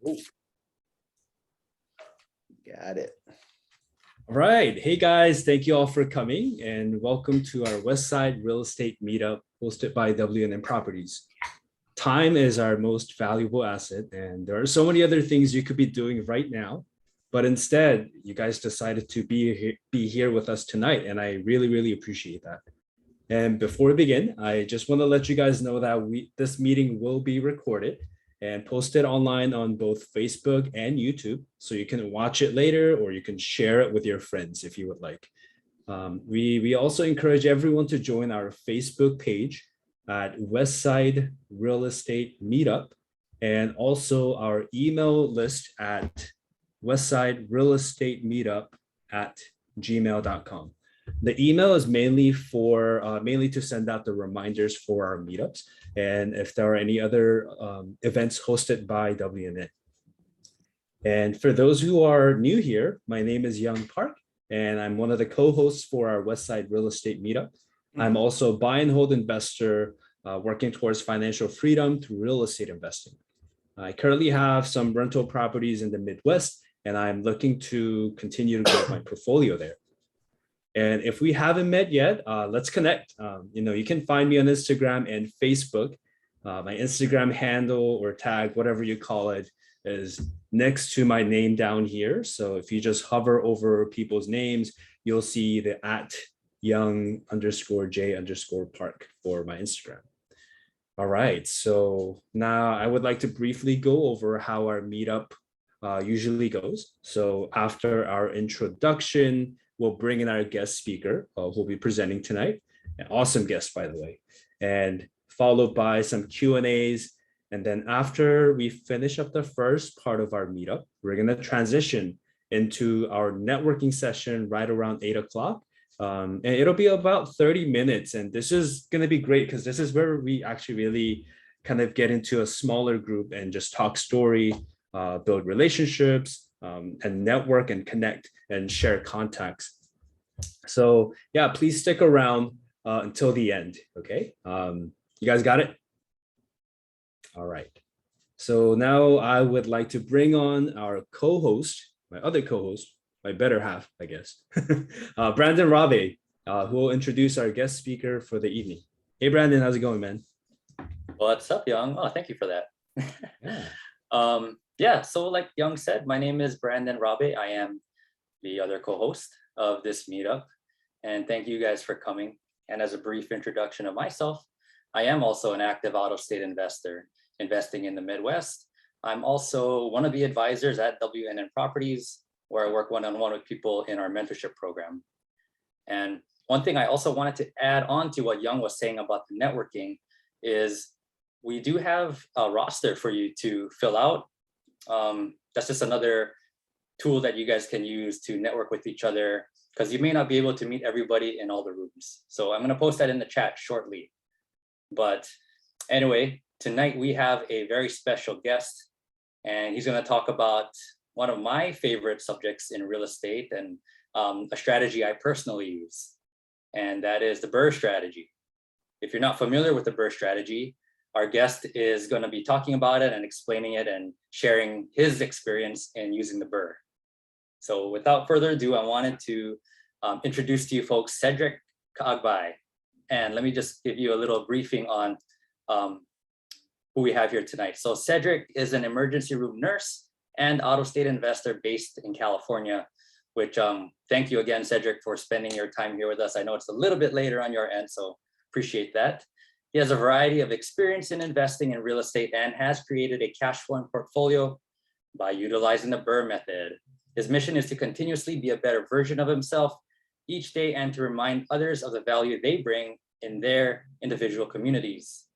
Oh, got it. All right. Hey guys, thank you all for coming and welcome to our Westside Real Estate Meetup hosted by WNN Properties. Time is our most valuable asset, and there are so many other things you could be doing right now, but instead you guys decided to be here with us tonight, and I really appreciate that. And before we begin, I just want to let you guys know that this meeting will be recorded and posted online on both Facebook and YouTube. So you can watch it later or you can share it with your friends if you would like. We also encourage everyone to join our Facebook page at Westside Real Estate Meetup, and also our email list at westsiderealestatemeetup@gmail.com. The email is mainly to send out the reminders for our meetups and if there are any other events hosted by WNN. And for those who are new here, my name is Young Park, and I'm one of the co-hosts for our Westside Real Estate Meetup. I'm also a buy and hold investor working towards financial freedom through real estate investing. I currently have some rental properties in the Midwest, and I'm looking to continue to grow my portfolio there. And if we haven't met yet, let's connect. You can find me on Instagram and Facebook. My Instagram handle or tag, whatever you call it, is next to my name down here. So if you just hover over people's names, you'll see the @young_J_Park for my Instagram. All right, so now I would like to briefly go over how our meetup usually goes. So after our introduction, we'll bring in our guest speaker who'll be presenting tonight. An awesome guest, by the way. And followed by some Q&As. And then after we finish up the first part of our meetup, we're going to transition into our networking session right around 8 o'clock. And it'll be about 30 minutes. And this is going to be great because this is where we actually really kind of get into a smaller group and just talk story, build relationships, and network and connect and share contacts. So yeah, please stick around until the end, okay? You guys got it? All right. So now I would like to bring on our co-host, my other co-host, my better half, I guess, Brandon Rabe, who will introduce our guest speaker for the evening. Hey, Brandon, how's it going, man? What's up, Young? Oh, thank you for that. Yeah. So like Young said, my name is Brandon Rabe. I am the other co-host of this meetup. And thank you guys for coming. And as a brief introduction of myself, I am also an active out-of-state investor investing in the Midwest. I'm also one of the advisors at WNN Properties, where I work one-on-one with people in our mentorship program. And one thing I also wanted to add on to what Young was saying about the networking is we do have a roster for you to fill out. That's just another tool that you guys can use to network with each other, because you may not be able to meet everybody in all the rooms. So I'm going to post that in the chat shortly. But anyway, tonight we have a very special guest, and he's going to talk about one of my favorite subjects in real estate and a strategy I personally use, and that is the BRRRR strategy. If you're not familiar with the BRRRR strategy, our guest is going to be talking about it and explaining it and sharing his experience in using the BRRRR. So without further ado, I wanted to introduce to you folks Cedric Caagbay. And let me just give you a little briefing on who we have here tonight. So Cedric is an emergency room nurse and out-of-state investor based in California, which thank you again, Cedric, for spending your time here with us. I know it's a little bit later on your end, so appreciate that. He has a variety of experience in investing in real estate and has created a cash flowing portfolio by utilizing the BRRRR method. His mission is to continuously be a better version of himself each day and to remind others of the value they bring in their individual communities.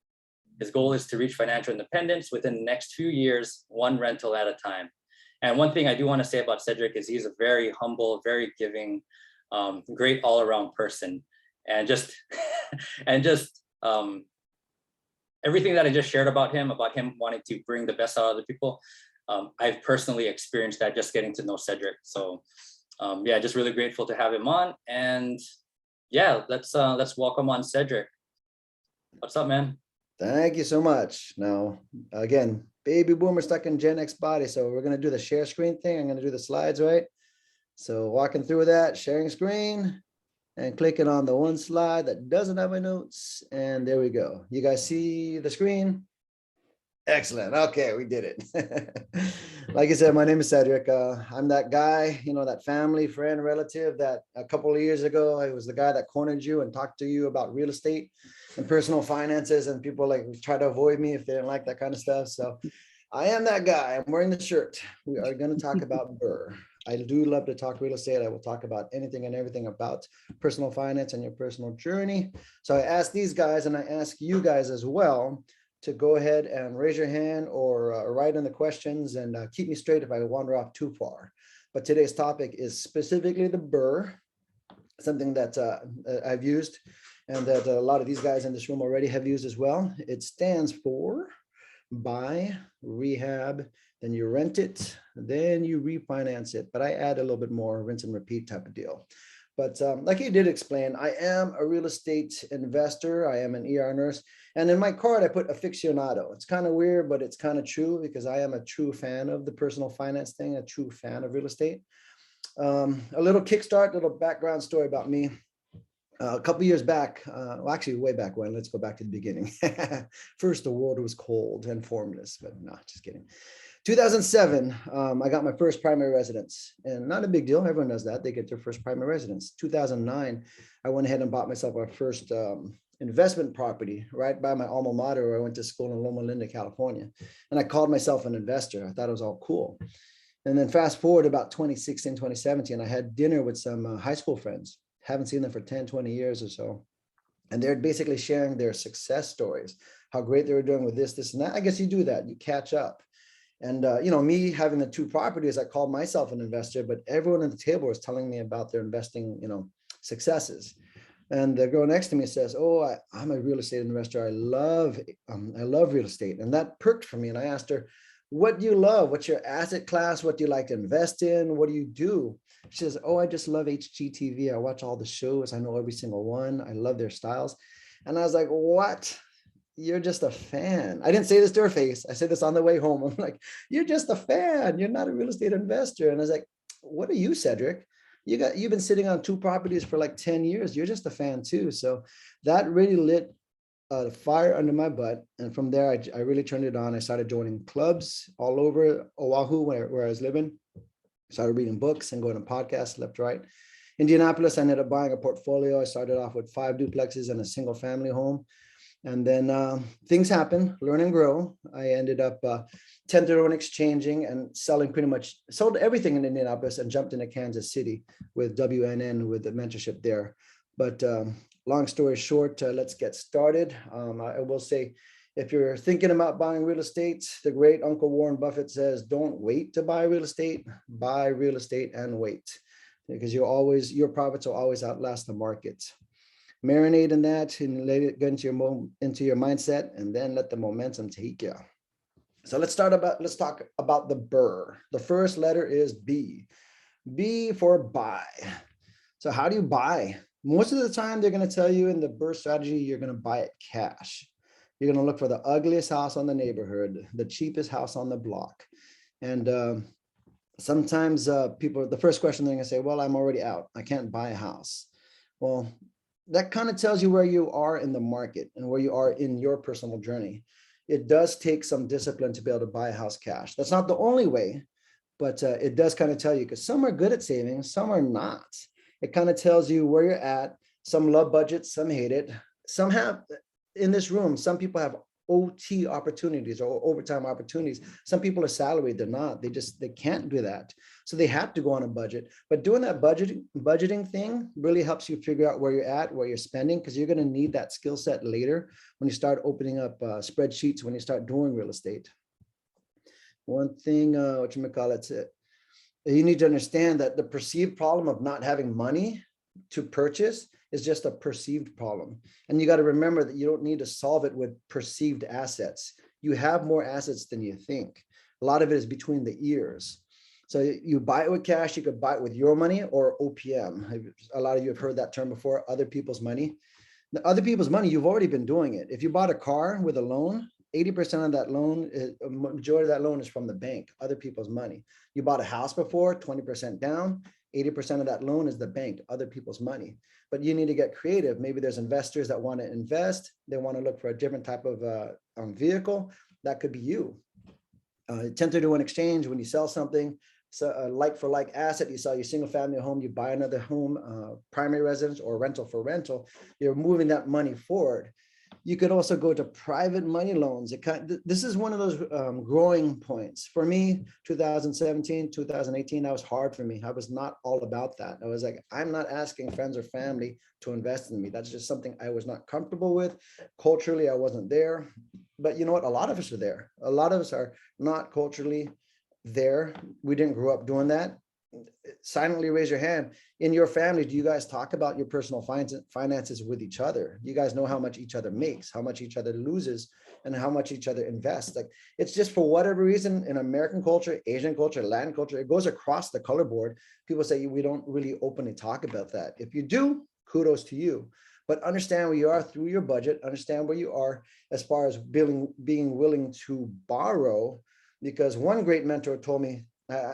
His goal is to reach financial independence within the next few years, one rental at a time. And one thing I do want to say about Cedric is he's a very humble, very giving, great all-around person. And just everything that I just shared about him wanting to bring the best out of other people, I've personally experienced that just getting to know Cedric. So yeah, just really grateful to have him on. And yeah, let's welcome on Cedric. What's up, man? Thank you so much. Now, again, baby boomer stuck in Gen X body. So we're going to do the share screen thing. I'm going to do the slides, right? So walking through that, sharing screen and clicking on the one slide that doesn't have my notes. And there we go. You guys see the screen? Excellent. Okay, we did it. Like I said, my name is Cedric. I'm that guy, that family, friend, relative that a couple of years ago, I was the guy that cornered you and talked to you about real estate and personal finances, and people like try to avoid me if they didn't like that kind of stuff. So I am that guy. I'm wearing the shirt. We are going to talk about BRRRR. I do love to talk real estate. I will talk about anything and everything about personal finance and your personal journey. So I ask these guys, and I ask you guys as well, to go ahead and raise your hand or write in the questions and keep me straight if I wander off too far. But today's topic is specifically the BRRRR, something that I've used and that a lot of these guys in this room already have used as well. It stands for buy, rehab, then you rent it, then you refinance it. But I add a little bit more rinse and repeat type of deal. But like he did explain, I am a real estate investor. I am an ER nurse. And in my card, I put aficionado. It's kind of weird, but it's kind of true because I am a true fan of the personal finance thing, a true fan of real estate. A little kickstart, little background story about me. A couple years back, well, actually way back when, let's go back to the beginning. First, the world was cold and formless, but no, just kidding. 2007, I got my first primary residence, and not a big deal. Everyone does that. They get their first primary residence. 2009, I went ahead and bought myself our first investment property right by my alma mater where I went to school in Loma Linda, California. And I called myself an investor. I thought it was all cool. And then fast forward about 2016, 2017, I had dinner with some high school friends. Haven't seen them for 10, 20 years or so. And they're basically sharing their success stories, how great they were doing with this, and that. I guess you do that. You catch up. And, me having the two properties, I called myself an investor, but everyone at the table was telling me about their investing, successes. And the girl next to me says, oh, I'm a real estate investor. I love real estate. And that perked for me. And I asked her, what do you love? What's your asset class? What do you like to invest in? What do you do? She says, oh, I just love HGTV. I watch all the shows. I know every single one. I love their styles. And I was like, what? You're just a fan. I didn't say this to her face. I said this on the way home. I'm like, you're just a fan. You're not a real estate investor. And I was like, what are you, Cedric? You've been sitting on two properties for like 10 years. You're just a fan too. So that really lit a fire under my butt. And from there, I really turned it on. I started joining clubs all over Oahu, where I was living. Started reading books and going to podcasts left, right. Indianapolis, I ended up buying a portfolio. I started off with 5 duplexes and a single family home. And then things happen, learn and grow. I ended up 10-to-1 exchanging and sold everything in Indianapolis and jumped into Kansas City with WNN with the mentorship there. But long story short, let's get started. I will say, if you're thinking about buying real estate, the great Uncle Warren Buffett says, don't wait to buy real estate and wait, because your profits will always outlast the market. Marinate in that and let it get into your mindset, and then let the momentum take you. So let's talk about the BRRRR. The first letter is B. B for buy. So how do you buy? Most of the time, they're going to tell you in the BRRRR strategy, you're going to buy it cash. You're going to look for the ugliest house on the neighborhood, the cheapest house on the block. And sometimes people, the first question they're going to say, well, I'm already out. I can't buy a house. Well, that kind of tells you where you are in the market and where you are in your personal journey. It does take some discipline to be able to buy a house cash. That's not the only way, but it does kind of tell you, because some are good at saving, some are not. It kind of tells you where you're at. Some love budgets, some hate it. Some have, in this room, some people have OT opportunities or overtime opportunities. Some people are salaried, they're not. They can't do that. So they have to go on a budget. But doing that budgeting thing really helps you figure out where you're at, where you're spending, because you're going to need that skill set later when you start opening up spreadsheets, when you start doing real estate. One thing, you need to understand that the perceived problem of not having money to purchase is just a perceived problem. And you got to remember that you don't need to solve it with perceived assets. You have more assets than you think. A lot of it is between the ears. So you buy it with cash, you could buy it with your money or OPM. A lot of you have heard that term before, other people's money. The other people's money, you've already been doing it. If you bought a car with a loan, 80% of that loan, a majority of that loan is from the bank, other people's money. You bought a house before, 20% down, 80% of that loan is the bank, other people's money. But you need to get creative. Maybe there's investors that want to invest. They want to look for a different type of vehicle. That could be you. 1031 exchange, when you sell something, so a like for like asset, you sell your single family home, you buy another home, primary residence or rental for rental, you're moving that money forward. You could also go to private money loans. This is one of those growing points. For me, 2017, 2018, that was hard for me. I was not all about that. I was like, I'm not asking friends or family to invest in me. That's just something I was not comfortable with. Culturally, I wasn't there. But you know what? A lot of us are there. A lot of us are not culturally there. We didn't grow up doing that. Silently raise your hand. In your family, do you guys talk about your personal finances with each other? You guys know how much each other makes, how much each other loses, and how much each other invests? Like, it's just, for whatever reason, in American culture, Asian culture, Latin culture, it goes across the color board. People say we don't really openly talk about that. If you do, kudos to you. But understand where you are through your budget, understand where you are as far as being willing to borrow. Because one great mentor told me,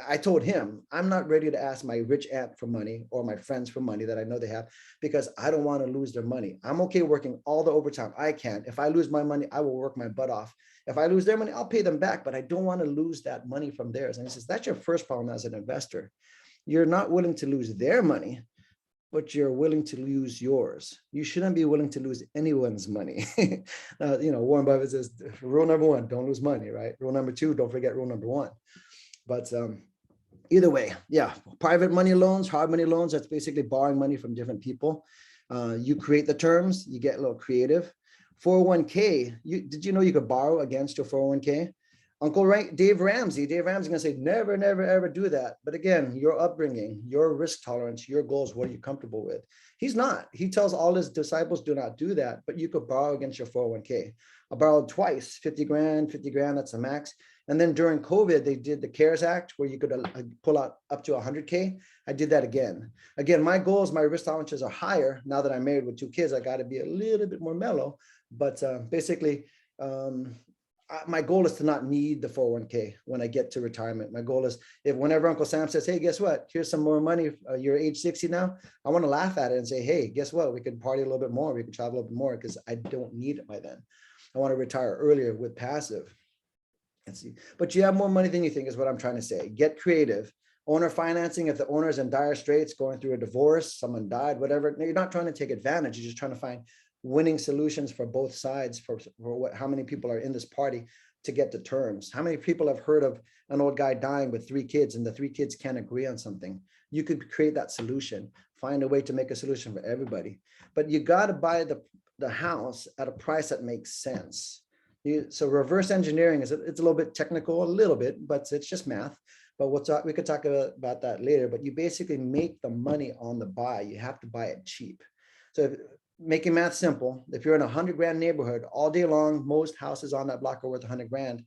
I told him, I'm not ready to ask my rich aunt for money or my friends for money that I know they have, because I don't want to lose their money. I'm okay working all the overtime I can. If I lose my money, I will work my butt off. If I lose their money, I'll pay them back, but I don't want to lose that money from theirs. And he says, that's your first problem as an investor. You're not willing to lose their money, but you're willing to lose yours. You shouldn't be willing to lose anyone's money. Warren Buffett says, rule number one, don't lose money, right? Rule number two, don't forget rule number one. But either way, yeah, private money loans, hard money loans, that's basically borrowing money from different people. You create the terms, you get a little creative. 401k, did you know you could borrow against your 401k? Uncle Dave Ramsey gonna say, never, never, ever do that. But again, your upbringing, your risk tolerance, your goals, what are you comfortable with? He's not. He tells all his disciples, do not do that, but you could borrow against your 401k. I borrowed twice, 50 grand, that's the max. And then during COVID, they did the CARES Act where you could pull out up to 100K. I did that again. Again, my goals, my risk tolerances are higher. Now that I'm married with 2 kids, I got to be a little bit more mellow. But basically, my goal is to not need the 401k when I get to retirement. My goal is, whenever Uncle Sam says, hey, guess what? Here's some more money. You're age 60 now. I want to laugh at it and say, hey, guess what? We could party a little bit more. We could travel a little bit more, because I don't need it by then. I want to retire earlier with passive. Let's see. But you have more money than you think is what I'm trying to say. Get creative. Owner financing, if the owner's in dire straits, going through a divorce, someone died, whatever. You're not trying to take advantage. You're just trying to find winning solutions for both sides, for how many people are in this party to get to terms. How many people have heard of an old guy dying with 3 kids and the 3 kids can't agree on something? You could create that solution, find a way to make a solution for everybody. But you got to buy the house at a price that makes sense. So reverse engineering it's a little bit technical, a little bit, but it's just math. But we could talk about that later. But you basically make the money on the buy. You have to buy it cheap. So making math simple, if you're in a 100 grand neighborhood all day long, most houses on that block are worth 100 grand.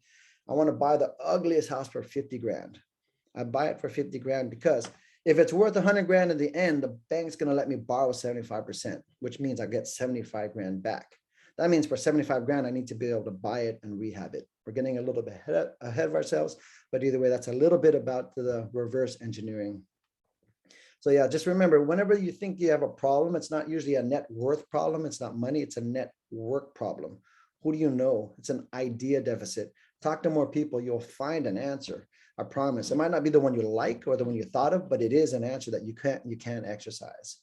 I want to buy the ugliest house for 50 grand. I buy it for 50 grand because if it's worth 100 grand in the end, the bank's going to let me borrow 75%, which means I get 75 grand back. That means for 75 grand, I need to be able to buy it and rehab it. We're getting a little bit ahead of ourselves, but either way, that's a little bit about the reverse engineering. So yeah, just remember, whenever you think you have a problem, it's not usually a net worth problem. It's not money, it's a net work problem. Who do you know? It's an idea deficit. Talk to more people, you'll find an answer. I promise. It might not be the one you like or the one you thought of, but it is an answer that you can exercise.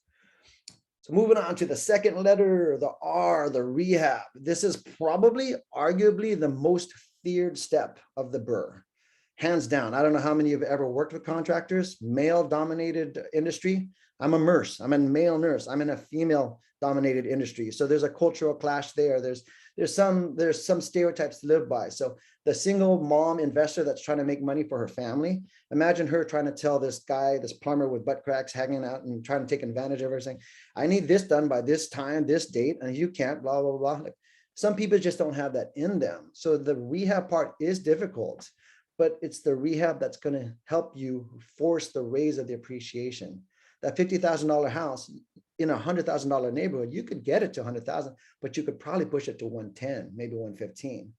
So moving on to the second letter, the R, the rehab. This is probably, arguably, the most feared step of the BRRRR. Hands down. I don't know how many of you have ever worked with contractors, male-dominated industry. I'm a nurse. I'm a male nurse. I'm in a female-dominated industry. So there's a cultural clash there. There's some stereotypes to live by. So the single mom investor that's trying to make money for her family, imagine her trying to tell this guy, this plumber with butt cracks hanging out and trying to take advantage of everything. I need this done by this time, this date, and you can't, blah, blah, blah. Like, some people just don't have that in them. So the rehab part is difficult, but it's the rehab that's going to help you force the raise of the appreciation. That $50,000 house in a $100,000 neighborhood, you could get it to 100,000, but you could probably push it to 110, maybe 115.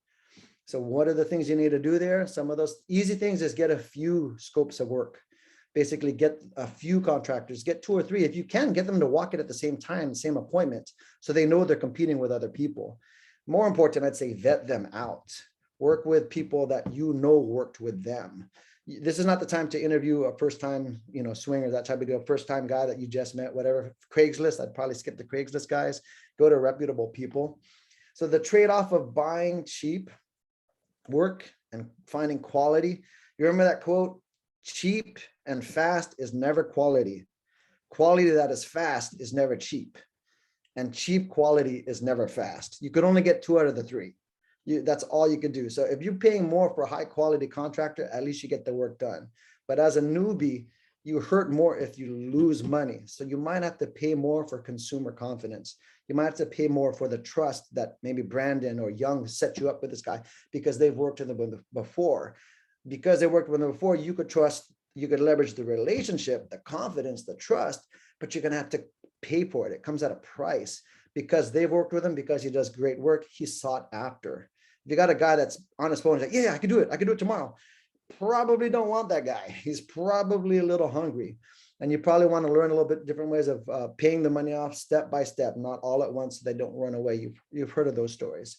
So what are the things you need to do there? Some of those easy things is get a few scopes of work. Basically get a few contractors, get 2 or 3. If you can, get them to walk it at the same time, same appointment, so they know they're competing with other people. More important, I'd say vet them out. Work with people that you know worked with them. This is not the time to interview a first-time, swinger, that type of deal, first-time guy that you just met, whatever. Craigslist, I'd probably skip the Craigslist guys. Go to reputable people. So the trade-off of buying cheap work and finding quality. You remember that quote? Cheap and fast is never quality. Quality that is fast is never cheap. And cheap quality is never fast. You could only get 2 out of the 3. That's all you can do. So if you're paying more for a high quality contractor, at least you get the work done. But as a newbie, you hurt more if you lose money. So you might have to pay more for consumer confidence. You might have to pay more for the trust that maybe Brandon or Young set you up with this guy because they've worked with them before. Because they worked with them before, you could trust, you could leverage the relationship, the confidence, the trust, but you're gonna have to pay for it. It comes at a price because they've worked with him, because he does great work, he's sought after. If you got a guy that's on his phone, he's like, yeah, I can do it tomorrow. Probably don't want that guy. He's probably a little hungry. And you probably want to learn a little bit different ways of paying the money off step by step, not all at once, so they don't run away. You've heard of those stories.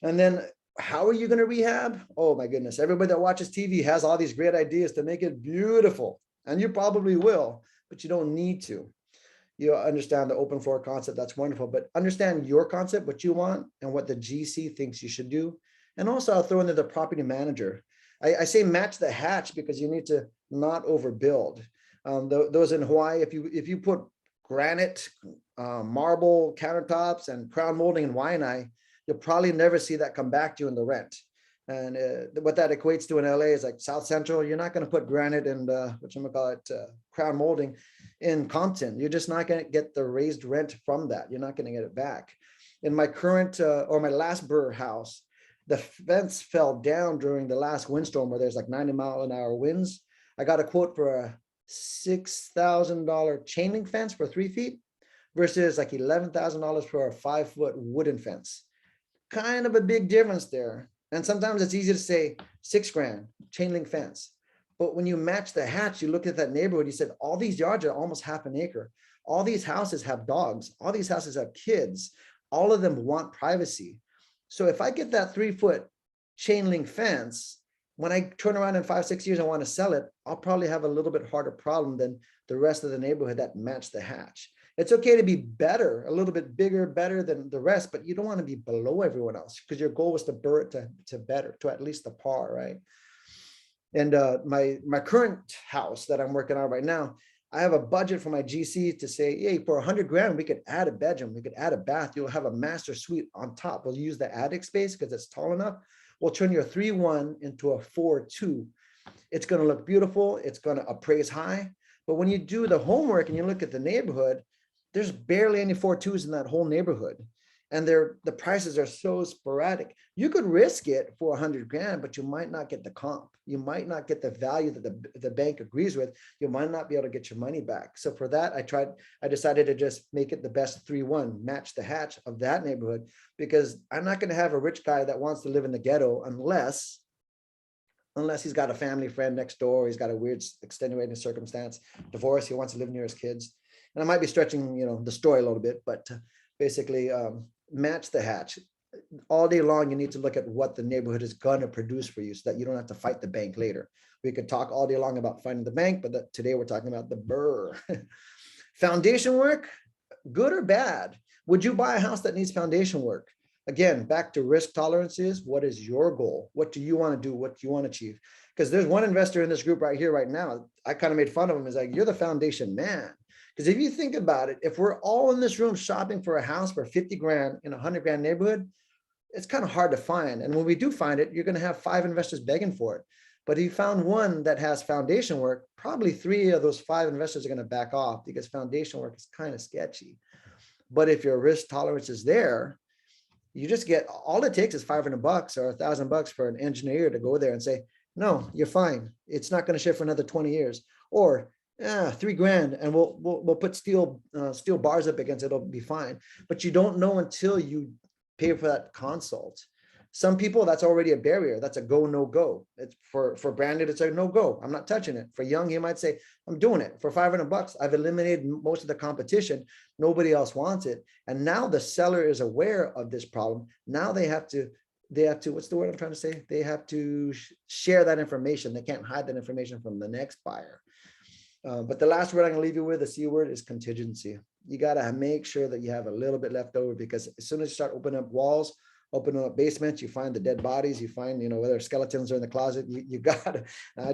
And then how are you going to rehab? Oh my goodness. Everybody that watches TV has all these great ideas to make it beautiful. And you probably will, but you don't need to. You understand the open floor concept. That's wonderful, but understand your concept, what you want and what the GC thinks you should do. And also I'll throw in there the property manager. I say match the hatch because you need to not overbuild. Those in Hawaii, if you put granite, marble countertops and crown molding in Waianae, you'll probably never see that come back to you in the rent. And what that equates to in LA is like South Central. You're not going to put granite and crown molding in Compton. You're just not going to get the raised rent from that. You're not going to get it back. In my current or my last BRRRR house, the fence fell down during the last windstorm where there's like 90-mile-an-hour winds. I got a quote for a $6,000 chain link fence for 3 feet versus like $11,000 for a 5-foot wooden fence. Kind of a big difference there. And sometimes it's easy to say $6,000 chain link fence. But when you match the hatch, you look at that neighborhood, you said, all these yards are almost half an acre. All these houses have dogs. All these houses have kids. All of them want privacy. So if I get that 3-foot chain link fence, when I turn around in 5-6 years, I want to sell it, I'll probably have a little bit harder problem than the rest of the neighborhood that match the hatch. It's okay to be better, a little bit bigger, better than the rest, but you don't want to be below everyone else because your goal was to BRRRR it to better, to at least the par, right? And my current house that I'm working on right now, I have a budget for my GC to say, hey, for $100,000, we could add a bedroom, we could add a bath, you'll have a master suite on top. We'll use the attic space because it's tall enough. We'll turn your 3-1 into a 4-2. It's going to look beautiful. It's going to appraise high. But when you do the homework and you look at the neighborhood, there's barely any 4-2s in that whole neighborhood. And the prices are so sporadic. You could risk it for $100,000, but you might not get the comp. You might not get the value that the bank agrees with. You might not be able to get your money back. So for that, I decided to just make it the best 3-1, match the hatch of that neighborhood, because I'm not going to have a rich guy that wants to live in the ghetto unless he's got a family friend next door, he's got a weird extenuating circumstance, divorce, he wants to live near his kids. And I might be stretching, the story a little bit, but basically match the hatch. All day long, you need to look at what the neighborhood is going to produce for you so that you don't have to fight the bank later. We could talk all day long about finding the bank, but today we're talking about the BRRRR. Foundation work, good or bad? Would you buy a house that needs foundation work? Again, back to risk tolerances. What is your goal? What do you want to do? What do you want to achieve? Because there's one investor in this group right here, right now. I kind of made fun of him. He's like, you're the foundation man. Because if you think about it, if we're all in this room shopping for a house for $50,000 in a $100,000 neighborhood, it's kind of hard to find. And when we do find it, you're going to have 5 investors begging for it. But if you found one that has foundation work, probably 3 of those 5 investors are going to back off because foundation work is kind of sketchy. But if your risk tolerance is there, you just get, all it takes is $500 or $1,000 for an engineer to go there and say, no, you're fine. It's not going to shift for another 20 years. Or $3,000 and we'll put steel bars up against it. It'll be fine. But you don't know until you pay for that consult. Some people, that's already a barrier. That's a go, no go. It's for branded, it's a no go. I'm not touching it. For young, you might say, I'm doing it for $500. I've eliminated most of the competition. Nobody else wants it. And now the seller is aware of this problem. Now they have to, what's the word I'm trying to say? They have to share that information. They can't hide that information from the next buyer. But the last word I'm gonna leave you with, the C word, is contingency. You gotta make sure that you have a little bit left over, because as soon as you start opening up walls, opening up basements, you find the dead bodies, you find, whether skeletons are in the closet, you got it.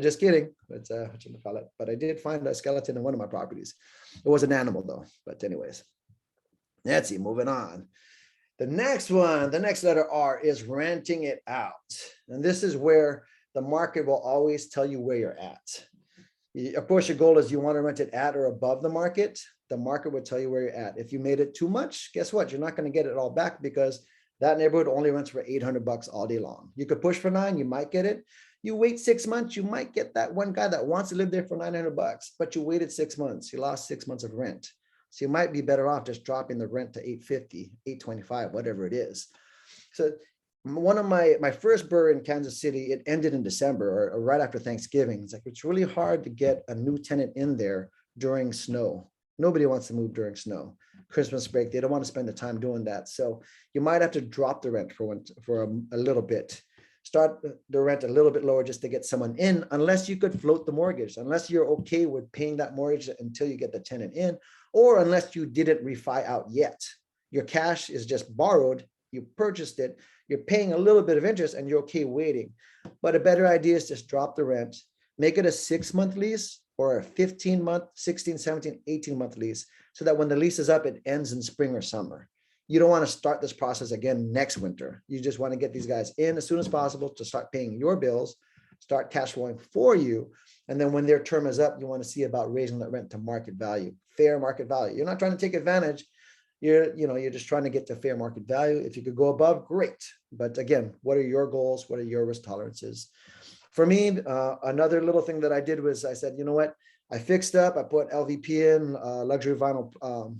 Just kidding, but what you call it. But I did find a skeleton in one of my properties. It was an animal though, but anyways. Let's see, moving on. The next one, the next letter R, is renting it out. And this is where the market will always tell you where you're at. Of course, your goal is you want to rent it at or above the market. The market will tell you where you're at. If you made it too much, guess what? You're not going to get it all back, because that neighborhood only rents for $800 all day long. You could push for $9, you might get it. You wait 6 months, you might get that one guy that wants to live there for $900, but you waited 6 months. You lost 6 months of rent. So you might be better off just dropping the rent to $850, $825, whatever it is. So one of my first BRRRR in Kansas City, it ended in December or right after Thanksgiving. It's like, it's really hard to get a new tenant in there during snow. Nobody wants to move during snow. Christmas break, they don't want to spend the time doing that. So you might have to drop the rent for a little bit. Start the rent a little bit lower just to get someone in, unless you could float the mortgage, unless you're okay with paying that mortgage until you get the tenant in, or unless you didn't refi out yet. Your cash is just borrowed, you purchased it, you're paying a little bit of interest and you're okay waiting. But a better idea is just drop the rent, make it a 6-month lease or a 15-month, 16, 17, 18-month lease, so that when the lease is up, it ends in spring or summer. You don't want to start this process again next winter. You just want to get these guys in as soon as possible to start paying your bills, start cash flowing for you. And then when their term is up, you want to see about raising that rent to market value, fair market value. You're not trying to take advantage. You're just trying to get to fair market value. If you could go above, great. But again, what are your goals? What are your risk tolerances? For me, another little thing that I did was I said, you know what? I fixed up, I put LVP in, luxury vinyl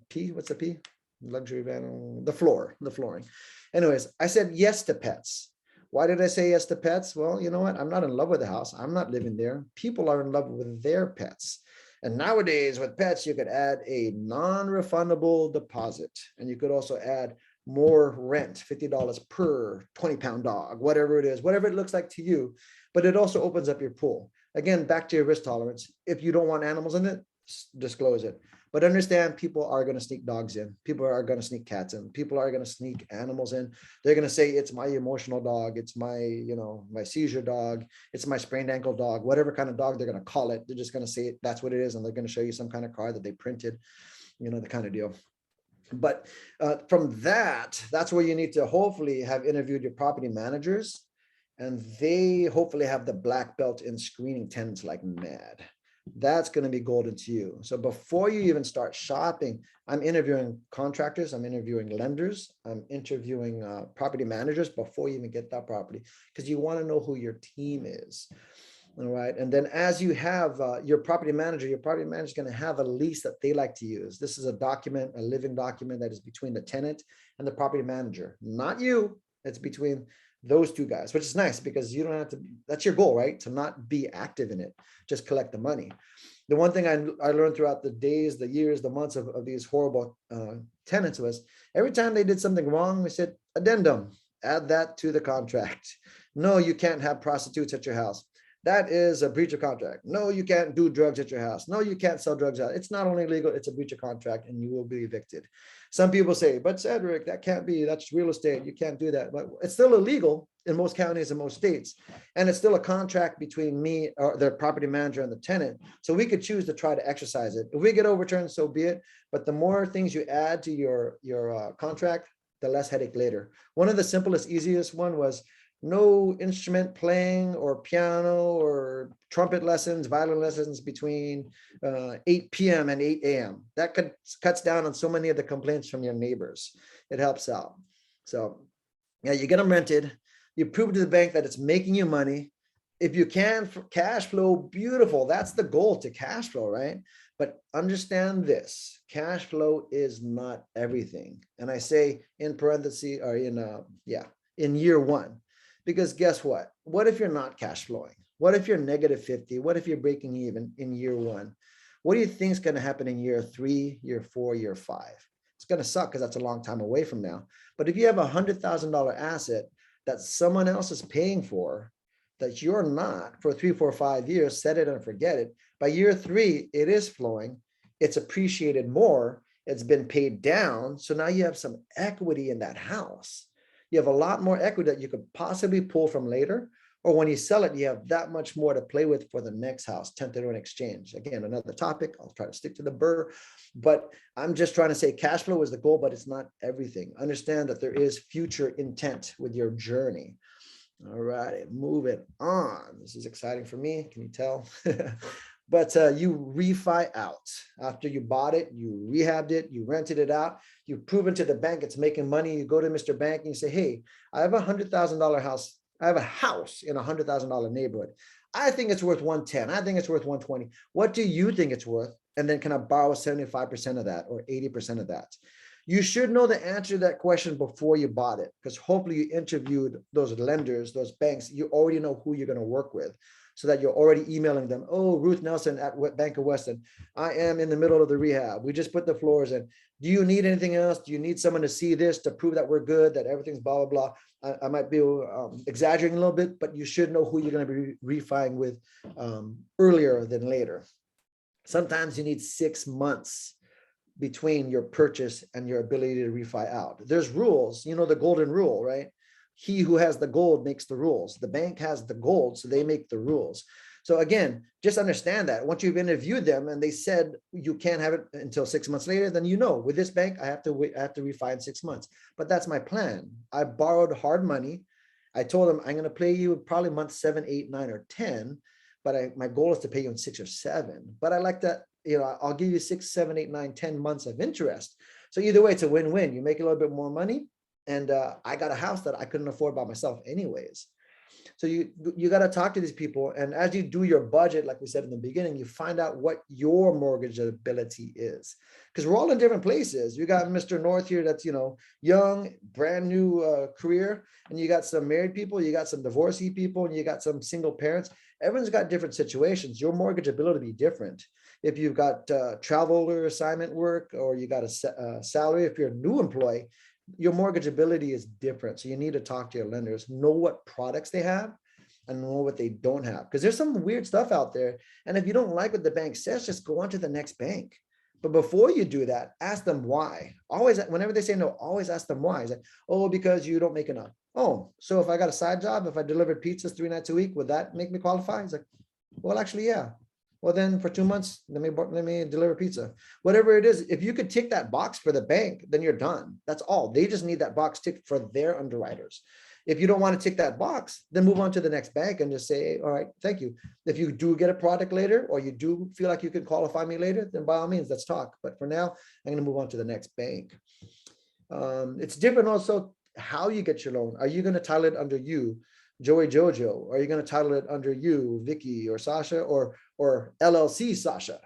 P, what's the P? Luxury vinyl, the flooring. Anyways, I said yes to pets. Why did I say yes to pets? Well, you know what? I'm not in love with the house. I'm not living there. People are in love with their pets. And nowadays with pets, you could add a non-refundable deposit. And you could also add more rent, $50 per 20-pound dog, whatever it is, whatever it looks like to you. But it also opens up your pool. Again, back to your risk tolerance. If you don't want animals in it, disclose it. But understand, people are going to sneak dogs in. People are going to sneak cats in. People are going to sneak animals in. They're going to say, it's my emotional dog. It's my, my seizure dog. It's my sprained ankle dog, whatever kind of dog they're going to call it. They're just going to say that's what it is. And they're going to show you some kind of card that they printed, the kind of deal. But from that's where you need to hopefully have interviewed your property managers, and they hopefully have the black belt in screening tenants like mad. That's going to be golden to you. So before you even start shopping, I'm interviewing contractors, I'm interviewing lenders, I'm interviewing property managers before you even get that property, because you want to know who your team is. All right. And then as you have your property manager is going to have a lease that they like to use. This is a document, a living document that is between the tenant and the property manager, not you. It's between those two guys, which is nice because you don't have to, that's your goal, right? To not be active in it, just collect the money. The one thing I learned throughout the days, the years, the months of these horrible tenants was every time they did something wrong, we said, addendum, add that to the contract. No, you can't have prostitutes at your house. That is a breach of contract. No, you can't do drugs at your house. No, you can't sell drugs out. It's not only legal, it's a breach of contract and you will be evicted. Some people say, but Cedric, that can't be, that's real estate. You can't do that. But it's still illegal in most counties and most states. And it's still a contract between me or the property manager and the tenant. So we could choose to try to exercise it. If we get overturned, so be it. But the more things you add to your contract, the less headache later. One of the simplest, easiest one was no instrument playing or piano or trumpet lessons, violin lessons between 8 p.m. and 8 a.m. That cuts down on so many of the complaints from your neighbors. It helps out. So yeah, you get them rented. You prove to the bank that it's making you money. If you can cash flow, beautiful. That's the goal, to cash flow, right? But understand this, cash flow is not everything. And I say in parentheses or in in year one. Because guess what? What if you're not cash flowing? What if you're negative 50? What if you're breaking even in year one? What do you think is going to happen in year 3, year 4, year 5? It's going to suck because that's a long time away from now. But if you have $100,000 asset that someone else is paying for, that you're not for 3, 4, 5 years, set it and forget it. By year 3, it is flowing. It's appreciated more. It's been paid down. So now you have some equity in that house. You have a lot more equity that you could possibly pull from later. Or when you sell it, you have that much more to play with for the next house, 1031 exchange. Again, another topic. I'll try to stick to the BRRRR, but I'm just trying to say cash flow is the goal, but it's not everything. Understand that there is future intent with your journey. All right, moving on. This is exciting for me. Can you tell? But you refi out after you bought it, you rehabbed it, you rented it out, you've proven to the bank it's making money. You go to Mr. Bank and you say, hey, I have $100,000 house. I have a house in a $100,000 neighborhood. I think it's worth 110. I think it's worth 120. What do you think it's worth? And then can I borrow 75% of that or 80% of that? You should know the answer to that question before you bought it, because hopefully you interviewed those lenders, those banks. You already know who you're going to work with, so that you're already emailing them. Oh, Ruth Nelson at Bank of Weston. I am in the middle of the rehab. We just put the floors in. Do you need anything else? Do you need someone to see this to prove that we're good, that everything's blah, blah, blah? I might be exaggerating a little bit, but you should know who you're going to be refining with earlier than later. Sometimes you need 6 months between your purchase and your ability to refi out. There's rules, you know, the golden rule, right? He who has the gold makes the rules. The bank has the gold, so they make the rules. So again, just understand that once you've interviewed them and they said you can't have it until 6 months later, then you know with this bank, I have to wait, I have to refi in 6 months. But that's my plan. I borrowed hard money. I told them I'm going to pay you probably month 7, 8, 9, or 10, but my goal is to pay you in 6 or 7. But I like that, you know, I'll give you 6, 7, 8, 9, 10 months of interest. So either way, it's a win-win. You make a little bit more money, and I got a house that I couldn't afford by myself anyways. So you got to talk to these people. And as you do your budget, like we said in the beginning, you find out what your mortgage ability is, because we're all in different places. You got Mr. North here that's, you know, young, brand new career. And you got some married people, you got some divorcee people, and you got some single parents. Everyone's got different situations. Your mortgage ability will be different. If you've got travel or assignment work, or you got a salary, if you're a new employee, your mortgage ability is different. So you need to talk to your lenders, know what products they have and know what they don't have, because there's some weird stuff out there. And if you don't like what the bank says, just go on to the next bank. But before you do that, ask them why. Always, whenever they say no, always ask them why. It's like, oh, because you don't make enough. Oh, so if I got a side job, if I delivered pizzas 3 nights a week, would that make me qualify? It's like, well, actually, yeah. Well, then for 2 months, let me deliver pizza. Whatever it is, if you could tick that box for the bank, then you're done. That's all. They just need that box ticked for their underwriters. If you don't want to tick that box, then move on to the next bank and just say, all right, thank you. If you do get a product later, or you do feel like you can qualify me later, then by all means, let's talk. But for now, I'm going to move on to the next bank. It's different also how you get your loan. Are you going to title it under you, Joey Jojo? Are you going to title it under you, Vicky or Sasha, or LLC Sasha?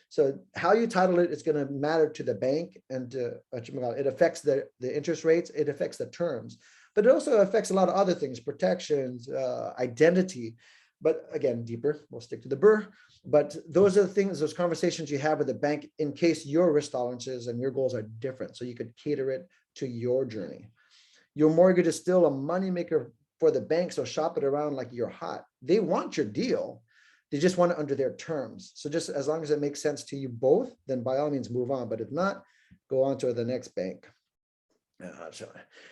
So how you title it is going to matter to the bank, and it affects the interest rates. It affects the terms, but it also affects a lot of other things, protections, identity. But again, deeper, we'll stick to the BRRRR. But those are the things, those conversations you have with the bank in case your risk tolerances and your goals are different. So you could cater it to your journey. Your mortgage is still a moneymaker for the bank, so shop it around like you're hot. They want your deal. They just want it under their terms. So just as long as it makes sense to you both, then by all means move on. But if not, go on to the next bank.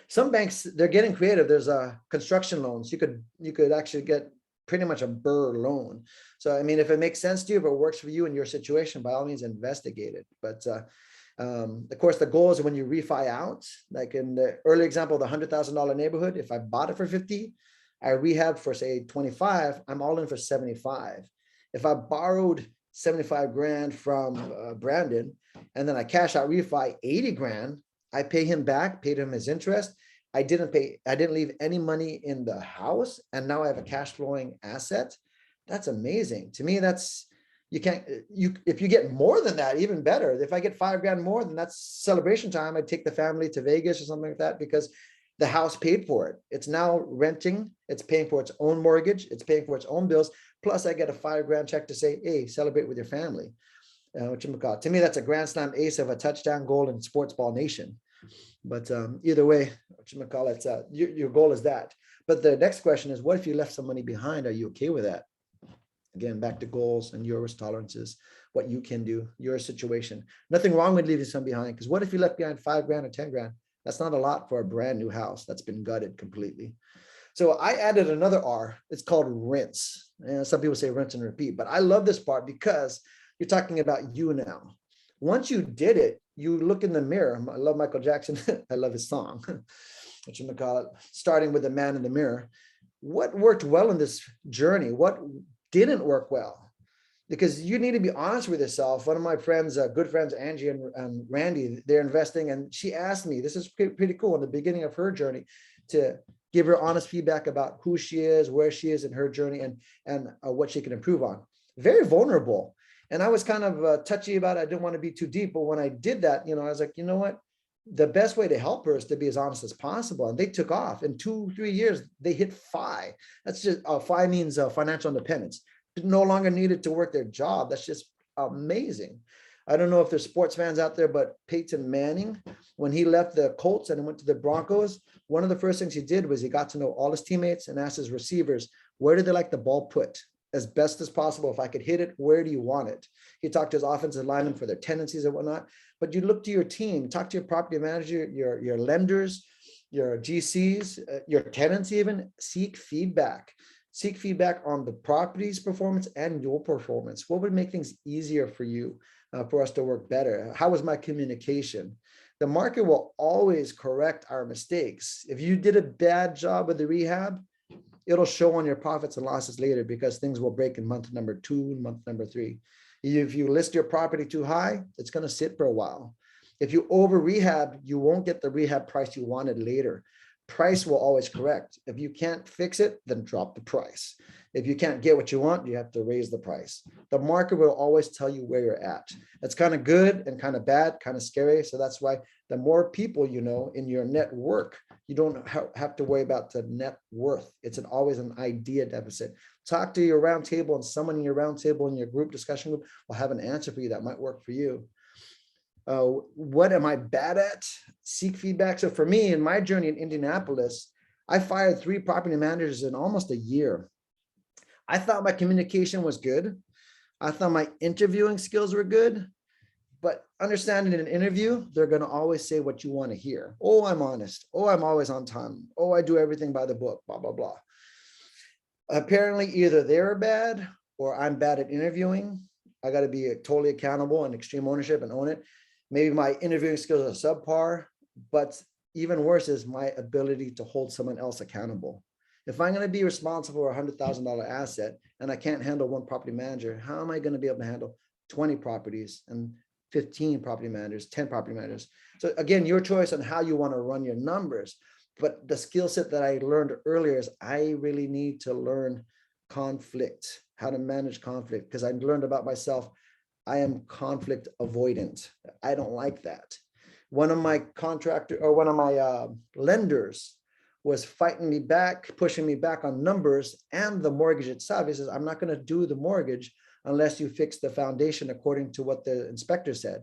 Some banks, they're getting creative. There's construction loans. You could actually get pretty much a BRRRR loan. So I mean, if it makes sense to you, if it works for you in your situation, by all means investigate it. But of course, the goal is when you refi out, like in the early example, the $100,000 neighborhood, if I bought it for 50, I rehabbed for say 25, I'm all in for 75. If I borrowed 75 grand from Brandon, and then I cash out refi 80 grand, I pay him back, paid him his interest. I didn't leave any money in the house, and now I have a cash flowing asset. That's amazing. To me, that's, if you get more than that, even better. If I get 5 grand more, then that's celebration time. I'd take the family to Vegas or something like that, because The house paid for it. It's now renting. It's paying for its own mortgage. It's paying for its own bills. Plus I get a $5,000 check to say, hey, celebrate with your family. To me, that's a grand slam ace of a touchdown goal in sports ball nation. But either way, your goal is that. But the next question is, what if you left some money behind? Are you okay with that? Again, back to goals and your risk tolerances, what you can do, your situation. Nothing wrong with leaving some behind, because what if you left behind $5,000 or $10,000? That's not a lot for a brand new house that's been gutted completely. So I added another R. It's called rinse. And some people say rinse and repeat, but I love this part because you're talking about you now. Once you did it, you look in the mirror. I love Michael Jackson. I love his song, starting with the man in the mirror. What worked well in this journey? What didn't work well? Because you need to be honest with yourself. One of my friends, good friends, Angie and Randy, they're investing. And she asked me, this is pretty cool in the beginning of her journey, to give her honest feedback about who she is, where she is in her journey, and what she can improve on. Very vulnerable. And I was kind of touchy about it. I didn't want to be too deep. But when I did that, I was like, you know what? The best way to help her is to be as honest as possible. And they took off. In 2-3 years, they hit 5. That's just 5 means financial independence. No longer needed to work their job. That's just amazing. I don't know if there's sports fans out there, but Peyton Manning, when he left the Colts and went to the Broncos, one of the first things he did was he got to know all his teammates and asked his receivers, where do they like the ball put? As best as possible. If I could hit it, where do you want it? He talked to his offensive linemen for their tendencies and whatnot. But you look to your team, talk to your property manager, your lenders, your GCs, your tenants even, seek feedback. Seek feedback on the property's performance and your performance. What would make things easier for you, for us to work better? How was my communication? The market will always correct our mistakes. If you did a bad job with the rehab, it'll show on your profits and losses later, because things will break in month number 2 and month number 3. If you list your property too high, it's going to sit for a while. If you over rehab, you won't get the rehab price you wanted later. Price will always correct. If you can't fix it, then drop the price. If you can't get what you want, you have to raise the price. The market will always tell you where you're at. It's kind of good and kind of bad, kind of scary. So that's why the more people you know in your network, you don't have to worry about the net worth. It's always an idea deficit. Talk to your round table, and someone in your round table in your group discussion group will have an answer for you that might work for you. What am I bad at? Seek feedback. So for me, in my journey in Indianapolis, I fired 3 property managers in almost a year. I thought my communication was good. I thought my interviewing skills were good. But understanding in an interview, they're going to always say what you want to hear. Oh, I'm honest. Oh, I'm always on time. Oh, I do everything by the book, blah, blah, blah. Apparently, either they're bad or I'm bad at interviewing. I got to be totally accountable and extreme ownership and own it. Maybe my interviewing skills are subpar, but even worse is my ability to hold someone else accountable. If I'm going to be responsible for a $100,000 asset and I can't handle 1 property manager, how am I going to be able to handle 20 properties and 15 property managers, 10 property managers? So again, your choice on how you want to run your numbers. But the skill set that I learned earlier is I really need to learn conflict, how to manage conflict, because I learned about myself. I am conflict avoidant. I don't like that. One of my lenders was fighting me back, pushing me back on numbers and the mortgage itself. He says, I'm not going to do the mortgage unless you fix the foundation according to what the inspector said.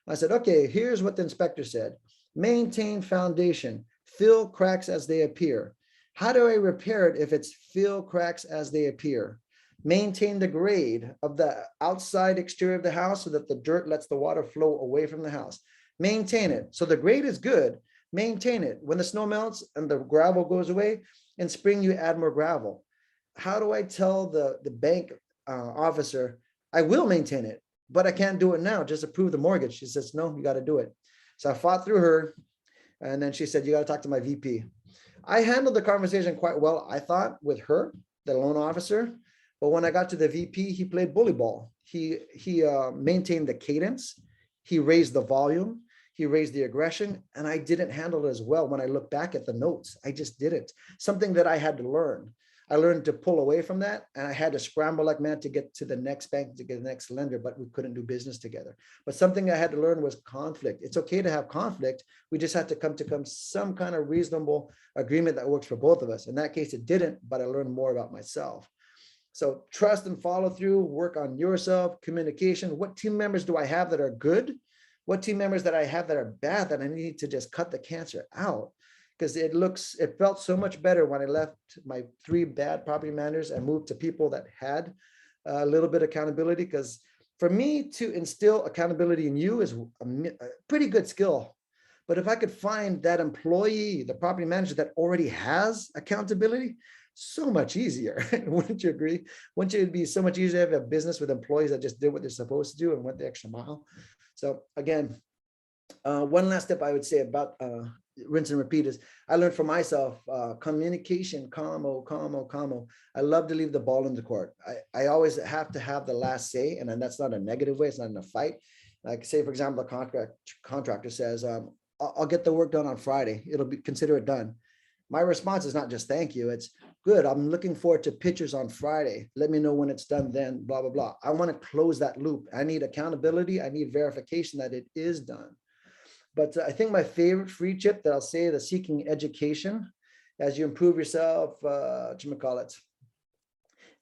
I said, okay, here's what the inspector said. Maintain foundation, fill cracks as they appear. How do I repair it if it's fill cracks as they appear? Maintain the grade of the outside exterior of the house so that the dirt lets the water flow away from the house. Maintain it. So the grade is good. Maintain it. When the snow melts and the gravel goes away, in spring you add more gravel. How do I tell the bank officer, I will maintain it, but I can't do it now, just approve the mortgage? She says, no, you got to do it. So I fought through her. And then she said, you got to talk to my VP. I handled the conversation quite well, I thought, with her, the loan officer. But when I got to the VP, he played bully ball. He maintained the cadence. He raised the volume. He raised the aggression. And I didn't handle it as well when I look back at the notes. I just didn't. Something that I had to learn. I learned to pull away from that, and I had to scramble like mad to get to the next bank, to get the next lender, but we couldn't do business together. But something I had to learn was conflict. It's okay to have conflict. We just had to come to some kind of reasonable agreement that works for both of us. In that case, it didn't, but I learned more about myself. So trust and follow through, work on yourself, communication. What team members do I have that are good? What team members that I have that are bad that I need to just cut the cancer out? Because it felt so much better when I left my 3 bad property managers and moved to people that had a little bit of accountability. Because for me to instill accountability in you is a pretty good skill. But if I could find that employee, the property manager that already has accountability, so much easier. Wouldn't you agree? Wouldn't it be so much easier to have a business with employees that just did what they're supposed to do and went the extra mile? So again, one last step I would say about rinse and repeat is I learned for myself, communication, calmo. I love to leave the ball in the court. I always have to have the last say, and that's not a negative way. It's not in a fight. Like say, for example, the contractor says, I'll get the work done on Friday. It'll be consider it done. My response is not just thank you. It's good. I'm looking forward to pictures on Friday. Let me know when it's done then, blah, blah, blah. I want to close that loop. I need accountability. I need verification that it is done. But I think my favorite free tip that I'll say, the seeking education as you improve yourself,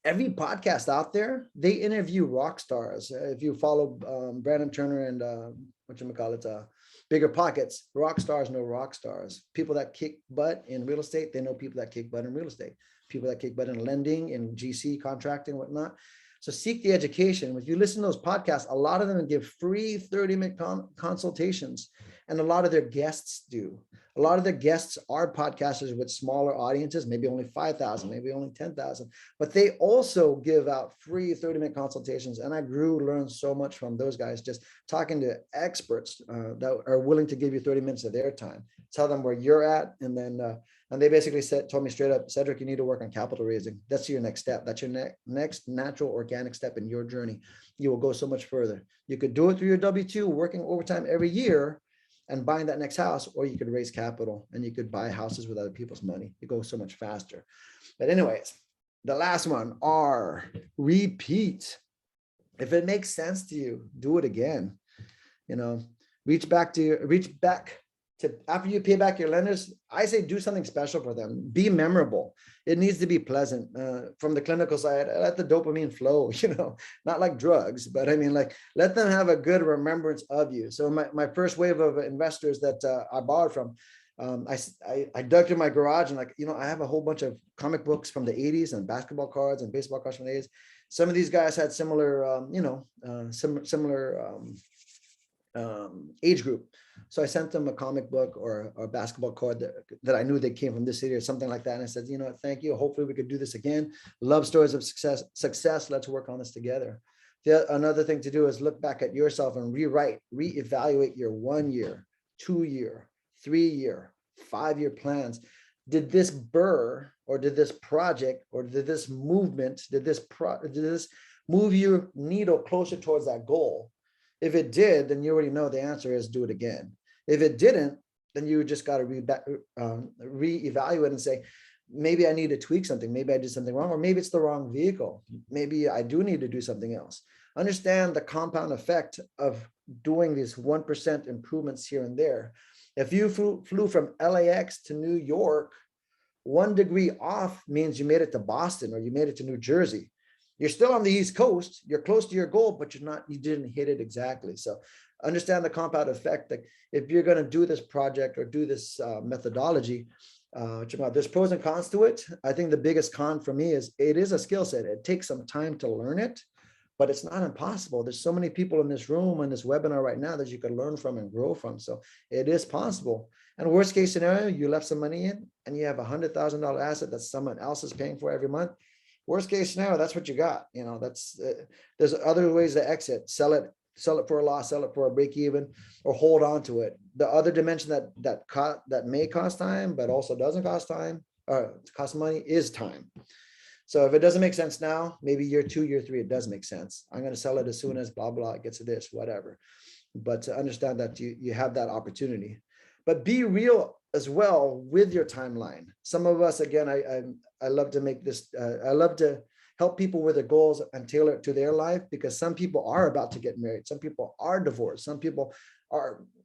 every podcast out there, they interview rock stars. If you follow Brandon Turner and Bigger Pockets, rock stars know rock stars. People that kick butt in real estate, they know people that kick butt in real estate. People that kick butt in lending, in GC, contracting, whatnot. So seek the education. If you listen to those podcasts, a lot of them give free 30-minute consultations, and a lot of their guests do. A lot of the guests are podcasters with smaller audiences, maybe only 5,000, maybe only 10,000, but they also give out free 30-minute consultations. And I learned so much from those guys, just talking to experts that are willing to give you 30 minutes of their time, tell them where you're at. And then, and they basically told me straight up, Cedric, you need to work on capital raising. That's your next step. That's your next natural organic step in your journey. You will go so much further. You could do it through your W-2, working overtime every year and buying that next house, or you could raise capital and you could buy houses with other people's money. You go so much faster. But anyways, the last one, R, repeat. If it makes sense to you, do it again. You know, reach back to after you pay back your lenders, I say do something special for them. Be memorable. It needs to be pleasant. From the clinical side, let the dopamine flow, you know, not like drugs, but I mean, like, let them have a good remembrance of you. So my first wave of investors that I borrowed from, I dug through my garage and, like, you know, I have a whole bunch of comic books from the 80s and basketball cards and baseball cards from the 80s. Some of these guys had similar, similar age group. So I sent them a comic book or a basketball card that I knew they came from this city or something like that. And I said, you know, thank you. Hopefully we could do this again. Love stories of success. Let's work on this together. Another thing to do is look back at yourself and reevaluate your 1 year, 2 year, 3 year, 5 year plans. Did this BRRRR or did this project or did this movement, did this move your needle closer towards that goal? If it did, then you already know the answer is do it again. If it didn't, then you just got to reevaluate and say, maybe I need to tweak something. Maybe I did something wrong, or maybe it's the wrong vehicle. Maybe I do need to do something else. Understand the compound effect of doing these 1% improvements here and there. If you flew from LAX to New York, 1 degree off means you made it to Boston or you made it to New Jersey. You're still on the East Coast, you're close to your goal, but you didn't hit it exactly. So understand the compound effect. That if you're going to do this project or do this methodology, there's pros and cons to it. I think the biggest con for me is it is a skill set. It takes some time to learn it, but it's not impossible. There's so many people in this room, in this webinar right now that you could learn from and grow from. So it is possible. And worst case scenario, you left some money in and you have $100,000 asset that someone else is paying for every month. Worst case scenario, that's what you got. You know, there's other ways to exit. Sell it for a loss, sell it for a break even, or hold on to it. The other dimension that may cost time, but also doesn't cost time, or cost money, is time. So if it doesn't make sense now, maybe year 2, year 3, it does make sense. I'm going to sell it as soon as blah, blah, it gets to this, whatever. But to understand that you have that opportunity, but be real as well with your timeline. Some of us, again, I love to make this, I love to help people with their goals and tailor it to their life, because some people are about to get married. Some people are divorced. Some people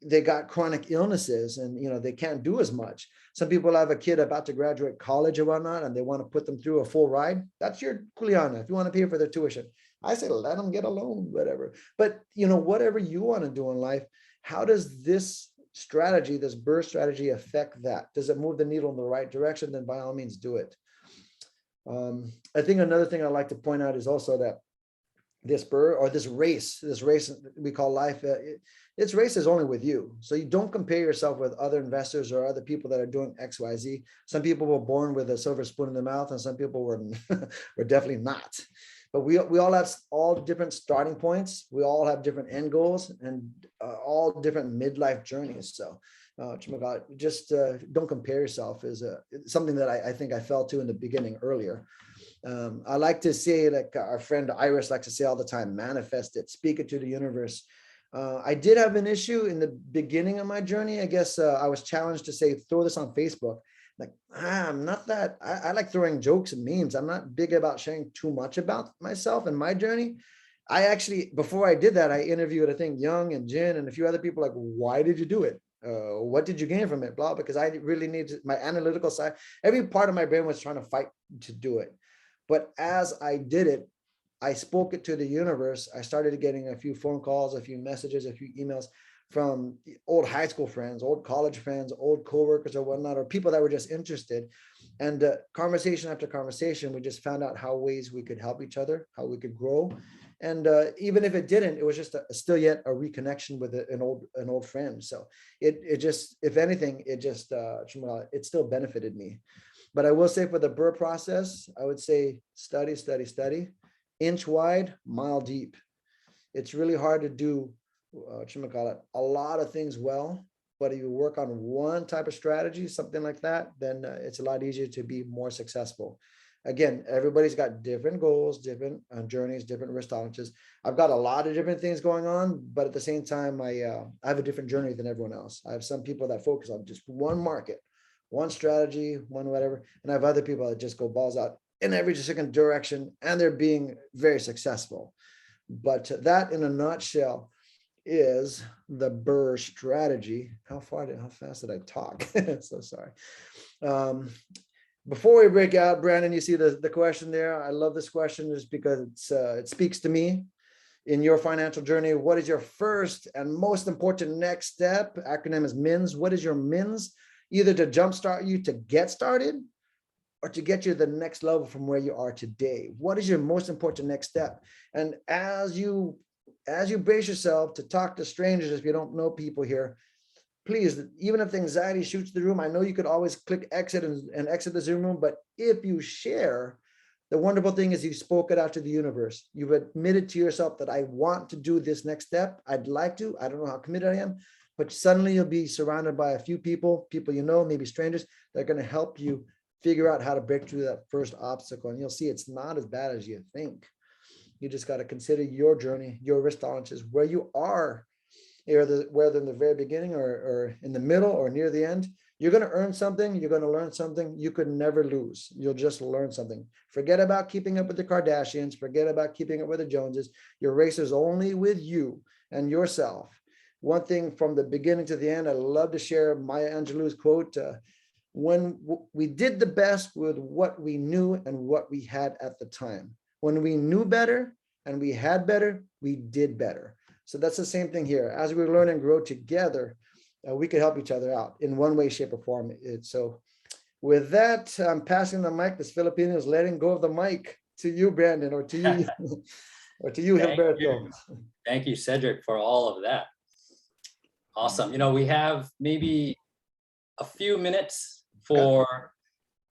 they got chronic illnesses and, they can't do as much. Some people have a kid about to graduate college or whatnot, and they want to put them through a full ride. That's your kuleana. If you want to pay for their tuition, I say, let them get a loan, whatever. But, whatever you want to do in life, how does this strategy, this BRRRR strategy affect that? Does it move the needle in the right direction? Then by all means do it. I think another thing I'd like to point out is also that this BRRRR, or this race we call life, its race is only with you. So you don't compare yourself with other investors or other people that are doing X, Y, Z. Some people were born with a silver spoon in their mouth, and some people were were definitely not. But we all have all different starting points. We all have different end goals, and all different midlife journeys. So just don't compare yourself is something that I think I fell to in the beginning earlier. I like to say, like our friend Iris likes to say all the time, manifest it, speak it to the universe. I did have an issue in the beginning of my journey. I guess I was challenged to say, throw this on Facebook. Like, I'm not that, I like throwing jokes and memes. I'm not big about sharing too much about myself and my journey. I actually, before I did that, I interviewed, I think, Young and Jin and a few other people, like, why did you do it? What did you gain from it? Blah, because I really need my analytical side. Every part of my brain was trying to fight to do it. But as I did it, I spoke it to the universe. I started getting a few phone calls, a few messages, a few emails from old high school friends, old college friends, old coworkers or whatnot, or people that were just interested. And conversation after conversation, we just found out how ways we could help each other, how we could grow. And even if it didn't, it was just still yet a reconnection with an old friend. So it just, if anything, it still benefited me. But I will say, for the BRRRR process, I would say study, study, study, inch wide, mile deep. It's really hard to do a lot of things well, but if you work on one type of strategy, something like that, then it's a lot easier to be more successful. Again, everybody's got different goals, different journeys, different risk tolerances. I've got a lot of different things going on, but at the same time, I have a different journey than everyone else. I have some people that focus on just one market, one strategy, one whatever, and I have other people that just go balls out in every different direction, and they're being very successful. But that, in a nutshell, is the BRRRR strategy. How fast did I talk? So sorry. Before we break out, Brandon, you see the question there. I love this question just because it speaks to me. In your financial journey, what is your first and most important next step? Acronym is MINS. What is your MINS? Either to jumpstart you to get started, or to get you to the next level from where you are today. What is your most important next step? And as you brace yourself to talk to strangers, if you don't know people here, please, even if the anxiety shoots the room, I know you could always click exit and exit the Zoom room, but if you share, the wonderful thing is you spoke it out to the universe. You've admitted to yourself that I want to do this next step. I'd like to, I don't know how committed I am, but suddenly you'll be surrounded by a few people you know, maybe strangers, that are going to help you figure out how to break through that first obstacle. And you'll see it's not as bad as you think. You just got to consider your journey, your risk tolerances, where you are, whether in the very beginning or in the middle or near the end. You're going to earn something. You're going to learn something. You could never lose. You'll just learn something. Forget about keeping up with the Kardashians. Forget about keeping up with the Joneses. Your race is only with you and yourself. One thing from the beginning to the end, I love to share Maya Angelou's quote. When we did the best with what we knew and what we had at the time. When we knew better and we had better, we did better. So that's the same thing here. As we learn and grow together, we could help each other out in one way, shape, or form. So with that, I'm passing the mic. This Filipino is letting go of the mic to you, Brandon, or to you, or to you, Gilberto. Thank you, Cedric, for all of that. Awesome. We have maybe a few minutes for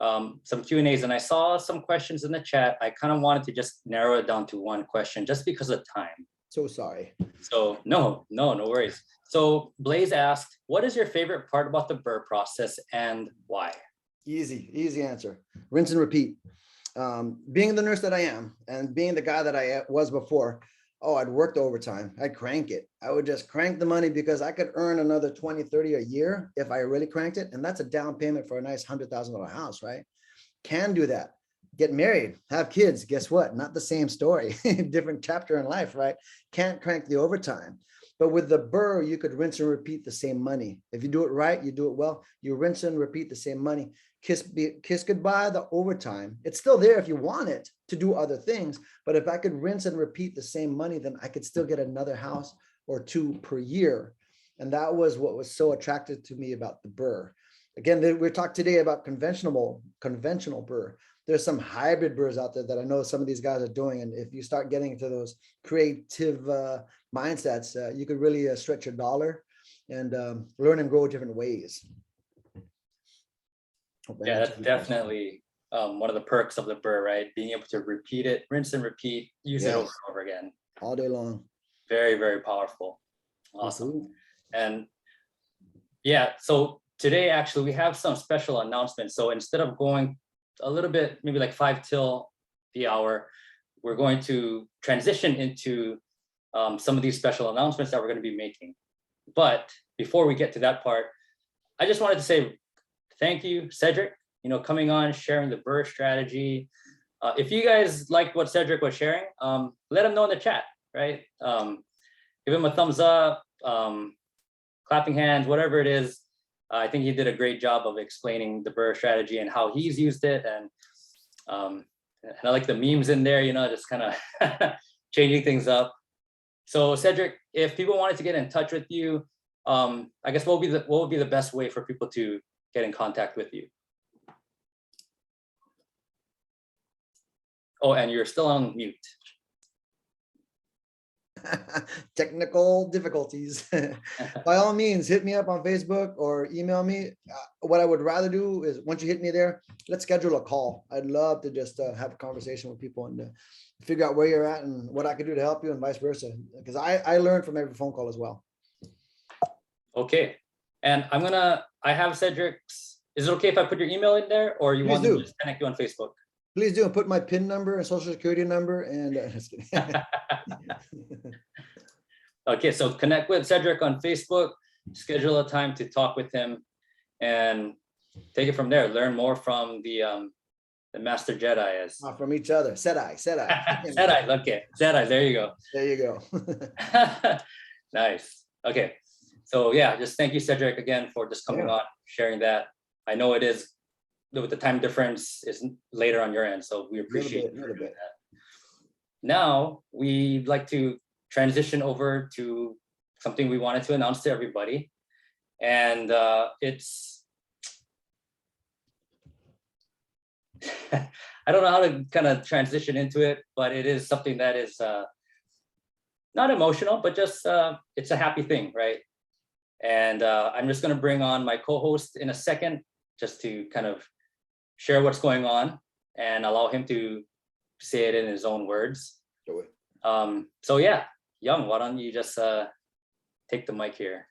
some Q&As, and I saw some questions in the chat. I kind of wanted to just narrow it down to one question just because of time. So sorry. So no worries. So Blaze asked, what is your favorite part about the BRRRR process and why? Easy answer. Rinse and repeat. Being the nurse that I am and being the guy that I was before, I'd work the overtime. I'd crank it. I would just crank the money because I could earn another 20, 30 a year if I really cranked it. And that's a down payment for a nice $100,000 house, right? can do that. Get married, have kids. Guess what? Not the same story, different chapter in life, right? Can't crank the overtime. But with the BRRRR, you could rinse and repeat the same money. If you do it right, you do it well, you rinse and repeat the same money. Kiss goodbye the overtime. It's still there if you want it to do other things. But if I could rinse and repeat the same money, then I could still get another house or two per year. And that was what was so attractive to me about the BRRRR. Again, we talked today about conventional BRRRR. There's some hybrid BRRRRs out there that I know some of these guys are doing. And if you start getting into those creative mindsets, you could really stretch your dollar and learn and grow different ways. Yeah, that's definitely one of the perks of the BRRRR, right? Being able to repeat it, rinse and repeat, use it over and over again. All day long. Very, very powerful. Awesome. And yeah, so today actually we have some special announcements. So instead of going a little bit, maybe like 5 till the hour, we're going to transition into some of these special announcements that we're going to be making. But before we get to that part, I just wanted to say thank you, Cedric, coming on, sharing the BRRRR strategy. If you guys liked what Cedric was sharing, let him know in the chat, right? Give him a thumbs up, clapping hands, whatever it is. I think he did a great job of explaining the BRRRR strategy and how he's used it. And I like the memes in there, just kind of changing things up. So Cedric, if people wanted to get in touch with you, I guess what would be the best way for people to get in contact with you? Oh, and you're still on mute. Technical difficulties. By all means, hit me up on Facebook or email me. What I would rather do is once you hit me there, let's schedule a call. I'd love to just have a conversation with people and figure out where you're at and what I could do to help you and vice versa. Because I learn from every phone call as well. Okay. And I have Cedric's. Is it okay if I put your email in there, or you Please want do. to just connect you on Facebook? Please do. Put my PIN number and social security number and just kidding. Okay, so connect with Cedric on Facebook, schedule a time to talk with him, and take it from there. Learn more from the Master Jedi. From each other. Sedai. Jedi, okay. Jedi, there you go. There you go. Nice. Okay. So yeah, just thank you, Cedric, again for just coming on, sharing that. I know it is, with the time difference is later on your end, so we appreciate it. That. Now we'd like to transition over to something we wanted to announce to everybody. And it's, I don't know how to kind of transition into it, but it is something that is not emotional, but just it's a happy thing, right? And I'm just going to bring on my co-host in a second, just to kind of share what's going on and allow him to say it in his own words. So yeah, Young, why don't you just take the mic here?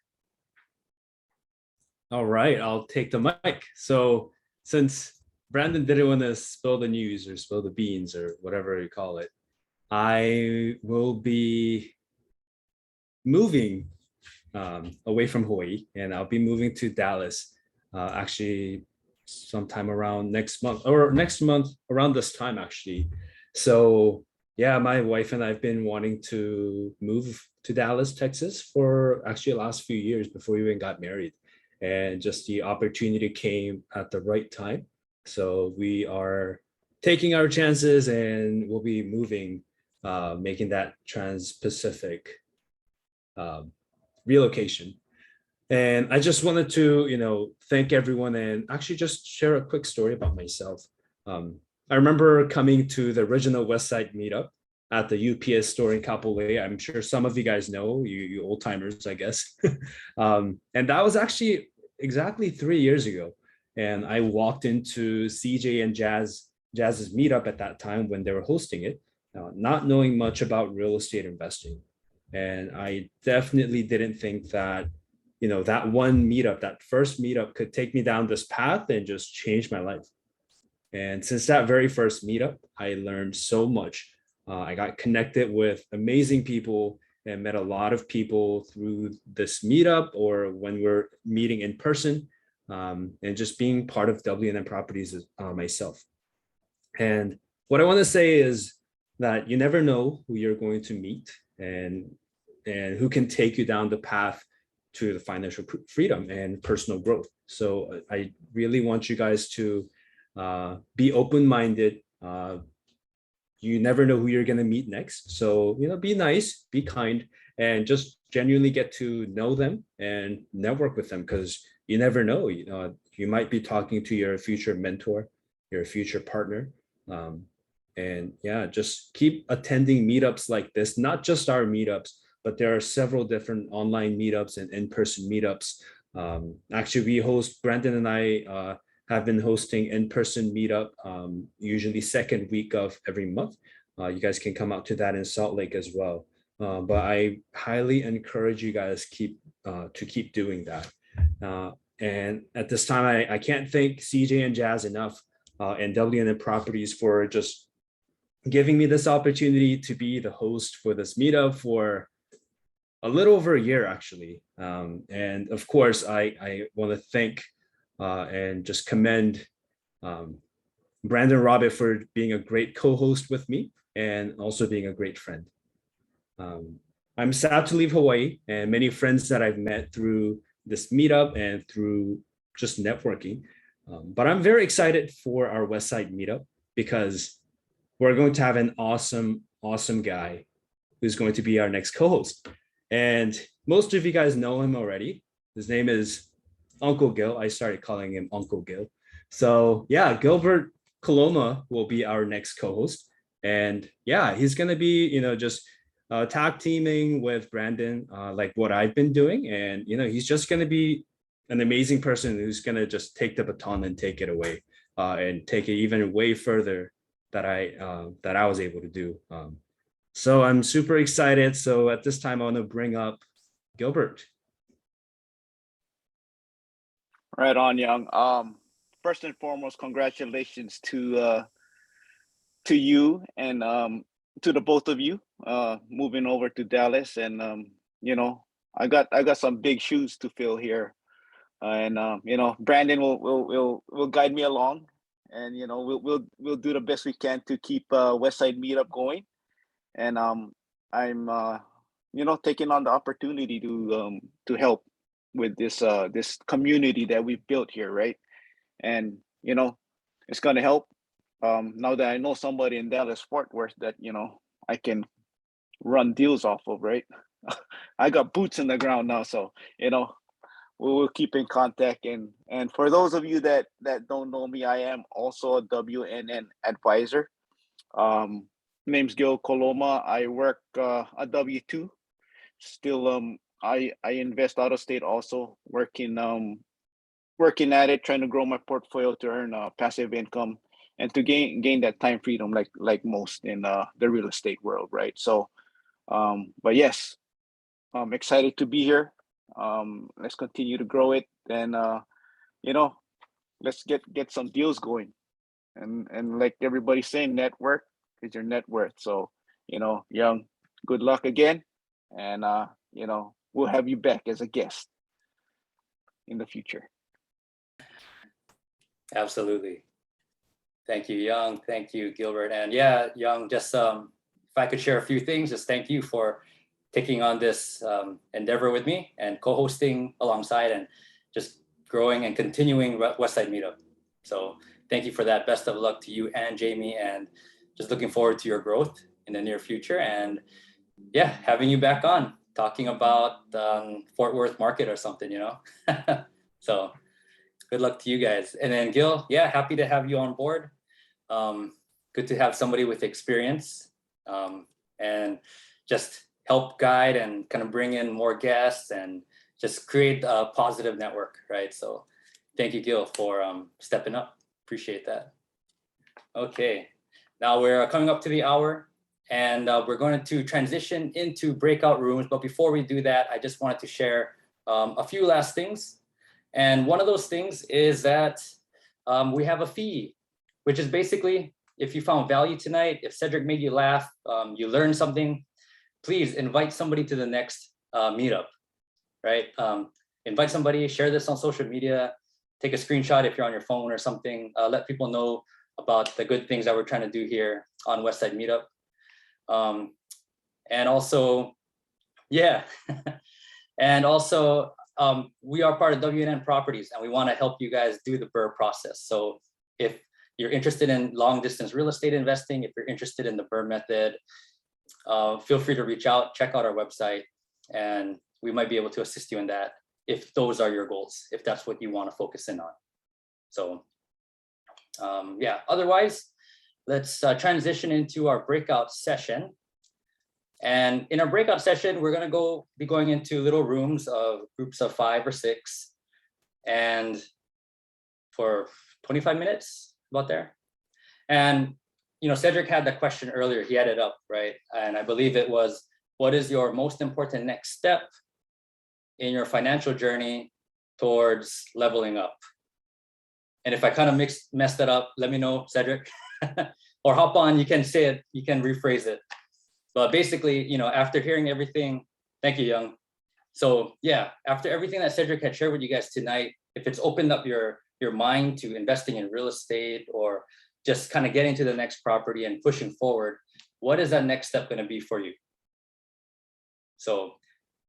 All right, I'll take the mic. So since Brandon didn't want to spill the news or spill the beans or whatever you call it, I will be moving away from Hawaii, and I'll be moving to Dallas actually sometime around next month around this time actually. So yeah, my wife and I've been wanting to move to Dallas, Texas for actually the last few years before we even got married, and just the opportunity came at the right time. So we are taking our chances and we'll be moving, making that trans-Pacific relocation. And I just wanted to, thank everyone and actually just share a quick story about myself. I remember coming to the original Westside meetup at the UPS store in Kapolei. I'm sure some of you guys know, you old timers, I guess. And that was actually exactly 3 years ago. And I walked into CJ and Jazz's meetup at that time when they were hosting it, not knowing much about real estate investing. And I definitely didn't think that, that one meetup, that first meetup could take me down this path and just change my life. And since that very first meetup, I learned so much. I got connected with amazing people and met a lot of people through this meetup or when we're meeting in person, and just being part of WNN Properties myself. And what I want to say is that you never know who you're going to meet and who can take you down the path to the financial freedom and personal growth. So I really want you guys to be open-minded. You never know who you're going to meet next. So, be nice, be kind, and just genuinely get to know them and network with them, because you never know. You might be talking to your future mentor, your future partner. And yeah, just keep attending meetups like this, not just our meetups, but there are several different online meetups and in-person meetups. Actually, Brandon and I have been hosting in-person meetup, usually second week of every month. You guys can come out to that in Salt Lake as well. But I highly encourage you guys to keep doing that. And at this time, I can't thank CJ and Jazz enough, and WNN Properties for just giving me this opportunity to be the host for this meetup for a little over a year, actually. And of course, I want to thank and just commend Brandon Robbie for being a great co-host with me and also being a great friend. I'm sad to leave Hawaii, and many friends that I've met through this meetup and through just networking. But I'm very excited for our Westside meetup, because we're going to have an awesome guy who's going to be our next co-host. And most of you guys know him already. His name is Uncle Gil. I started calling him Uncle Gil. So yeah, Gilbert Coloma will be our next co-host. And yeah, he's going to be, just tag teaming with Brandon, like what I've been doing. And, he's just going to be an amazing person who's going to just take the baton and take it away, and take it even way further that I was able to do. So I'm super excited. So at this time, I want to bring up Gilbert. Right on, Young. First and foremost, congratulations to you and to the both of you moving over to Dallas. And I got some big shoes to fill here, and Brandon will guide me along, and we'll do the best we can to keep Westside Meetup going. And I'm taking on the opportunity to help with this community that we've built here, right? And it's gonna help now that I know somebody in Dallas Fort Worth that I can run deals off of, right? I got boots in the ground now, so we will keep in contact. And for those of you that don't know me, I am also a WNN advisor. Name's Gil Coloma. I work a W-2. Still, I invest out of state also, working at it, trying to grow my portfolio to earn passive income and to gain that time freedom like most in the real estate world, right? So, but yes, I'm excited to be here. Let's continue to grow it, and let's get some deals going. And like everybody's saying, network is your net worth. So, Young, good luck again, and we'll have you back as a guest in the future. Absolutely. Thank you, Young. Thank you, Gilbert. And yeah, Young, just if I could share a few things, just thank you for taking on this endeavor with me and co-hosting alongside and just growing and continuing Westside Meetup. So thank you for that. Best of luck to you and Jamie, and just looking forward to your growth in the near future. And yeah, having you back on talking about Fort Worth market or something, So good luck to you guys. And then Gil, yeah, happy to have you on board. Good to have somebody with experience and just help guide and kind of bring in more guests and just create a positive network, right? So thank you, Gil, for stepping up. Appreciate that. Okay, now we're coming up to the hour, and we're going to transition into breakout rooms. But before we do that, I just wanted to share a few last things. And one of those things is that we have a fee, which is basically, if you found value tonight, if Cedric made you laugh, you learned something, please invite somebody to the next meetup, right? Invite somebody, share this on social media, take a screenshot if you're on your phone or something, let people know about the good things that we're trying to do here on Westside Meetup. And also, yeah, and also we are part of WNN Properties, and we want to help you guys do the BRRRR process. So if you're interested in long distance real estate investing, if you're interested in the BRRRR method, feel free to reach out, check out our website, and we might be able to assist you in that if those are your goals, if that's what you want to focus in on. So yeah, otherwise, let's transition into our breakout session. And in our breakout session, we're going to be going into little rooms of groups of 5 or 6, and for 25 minutes, about there. And you know, Cedric had the question earlier, he had it up, right? And I believe it was, what is your most important next step in your financial journey towards leveling up? And if I kind of messed that up, let me know, Cedric, or hop on, you can say it, you can rephrase it. But basically, you know, after hearing everything, thank you, Young. So yeah, after everything that Cedric had shared with you guys tonight, if it's opened up your mind to investing in real estate or just kind of getting to the next property and pushing forward, what is that next step going to be for you? So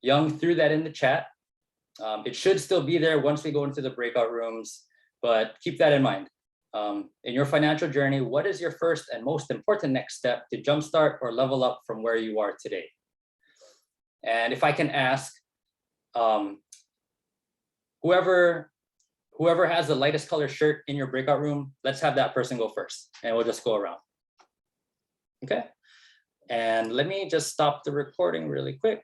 Young threw that in the chat. It should still be there once we go into the breakout rooms, but keep that in mind. In your financial journey, what is your first and most important next step to jumpstart or level up from where you are today? And if I can ask, whoever has the lightest color shirt in your breakout room, let's have that person go first, and we'll just go around. Okay. And let me just stop the recording really quick.